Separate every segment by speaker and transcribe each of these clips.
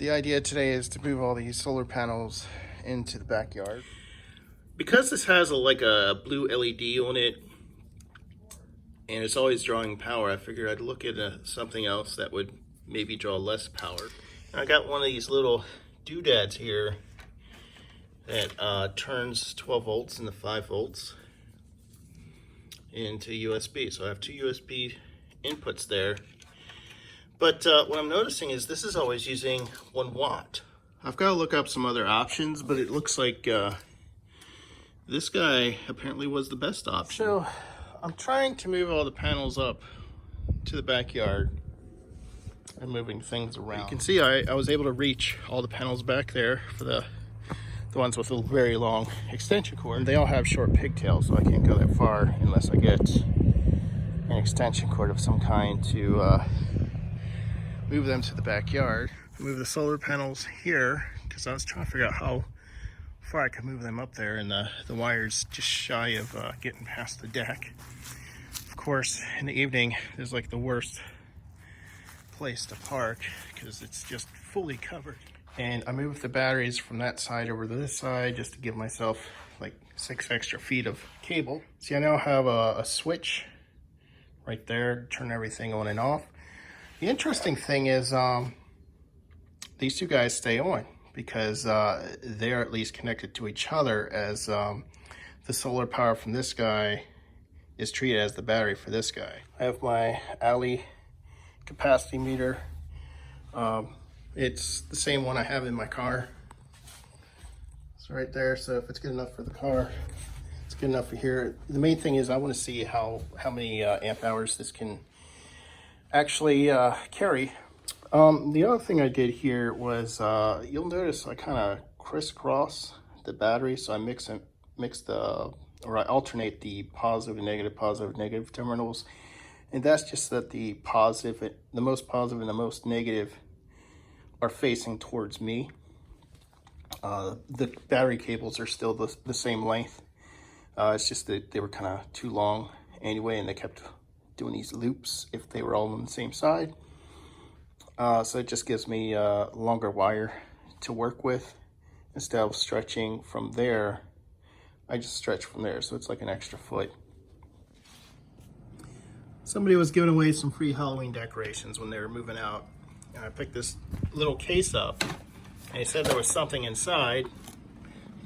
Speaker 1: The idea today is to move all these solar panels into the backyard.
Speaker 2: Because this has like a blue LED on it and it's always drawing power, I figured I'd look at something else that would maybe draw less power. I got one of these little doodads here that turns 12 volts into 5 volts into USB. So I have two USB inputs there. But what I'm noticing is this is always using 1 watt. I've got to look up some other options, but it looks like this guy apparently was the best option. So I'm trying to move all the panels up to the backyard and moving things around. You can see I was able to reach all the panels back there for the ones with a very long extension cord. And they all have short pigtails, so I can't go that far unless I get an extension cord of some kind to move them to the backyard. Move the solar panels here because I was trying to figure out how far I could move them up there, and the wire's just shy of getting past the deck. Of course, in the evening, there's like the worst place to park because it's just fully covered. And I moved the batteries from that side over to this side just to give myself like 6 extra feet of cable. See, I now have a switch right there to turn everything on and off. The interesting thing is these two guys stay on because they're at least connected to each other, as the solar power from this guy is treated as the battery for this guy. I have my alley capacity meter. It's the same one I have in my car. It's right there, so if it's good enough for the car, it's good enough for here. The main thing is I want to see how many amp hours this can actually carry. The other thing I did here was, you'll notice I kind of crisscross the battery, so I I alternate the positive and negative terminals, and that's just that the most positive and the most negative are facing towards me. The battery cables are still the same length. It's just that they were kind of too long anyway, and they kept doing these loops if they were all on the same side. So it just gives me a longer wire to work with. Instead of stretching from there, I just stretch from there, so it's like an extra foot. Somebody was giving away some free Halloween decorations when they were moving out. And I picked this little case up, and he said there was something inside,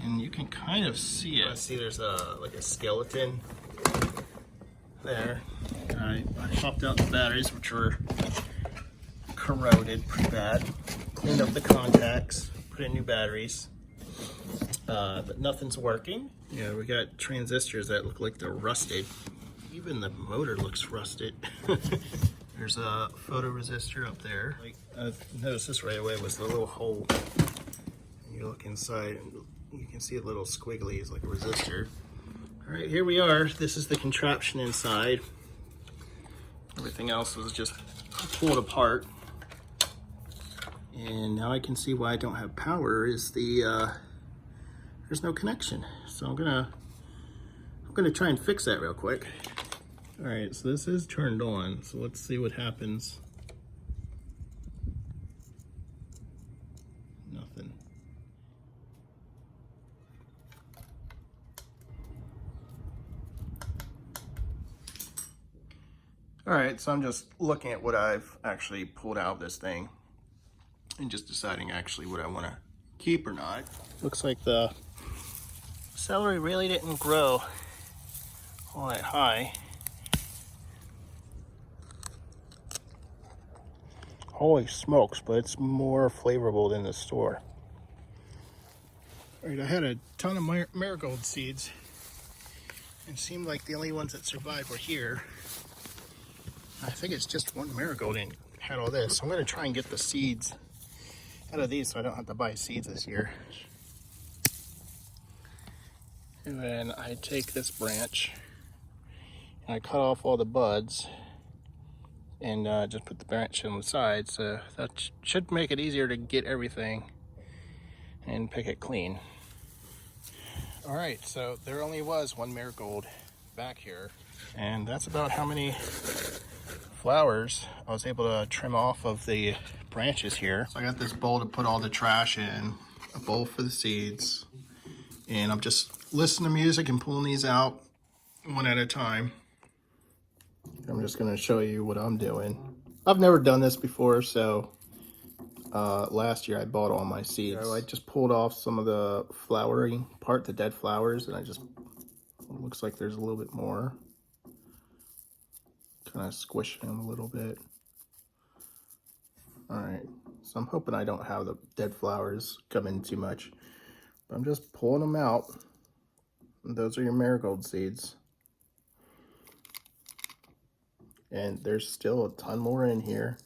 Speaker 2: and you can kind of see it. I see there's like a skeleton there. I popped out the batteries, which were corroded pretty bad. Cleaned up the contacts, put in new batteries, but nothing's working. Yeah, we got transistors that look like they're rusted. Even the motor looks rusted. There's a photoresistor up there. I noticed this right away was the little hole. You look inside and you can see a little squiggly, it's like a resistor. All right, here we are. This is the contraption inside. Everything else was just pulled apart. And now I can see why I don't have power is there's no connection. So I'm gonna try and fix that real quick. All right, so this is turned on. So let's see what happens. Nothing. All right, so I'm just looking at what I've actually pulled out of this thing and just deciding actually what I want to keep or not. Looks like the celery really didn't grow all that high. Holy smokes, but it's more flavorful than the store. All right, I had a ton of marigold seeds. It seemed like the only ones that survived were here. I think it's just one marigold and had all this. So I'm gonna try and get the seeds out of these so I don't have to buy seeds this year. And then I take this branch and I cut off all the buds and just put the branch on the side, so that should make it easier to get everything and pick it clean. All right, so there only was one marigold back here, and that's about how many flowers I was able to trim off of the branches here. So I got this bowl to put all the trash in, a bowl for the seeds, and I'm just listening to music and pulling these out one at a time. I'm just going to show you what I'm doing. I've never done this before, so last year I bought all my seeds. So I just pulled off some of the flowering part, the dead flowers, and it looks like there's a little bit more. Kind of squishing them a little bit. All right, so I'm hoping I don't have the dead flowers come in too much. But I'm just pulling them out. And those are your marigold seeds. And there's still a ton more in here.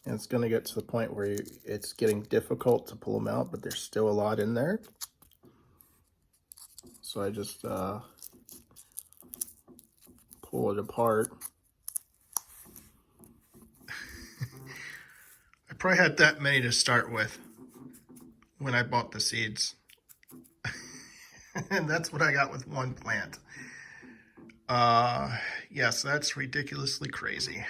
Speaker 2: And it's going to get to the point where it's getting difficult to pull them out, but there's still a lot in there. So I just pull it apart. I probably had that many to start with when I bought the seeds. And that's what I got with one plant. Yes, that's ridiculously crazy.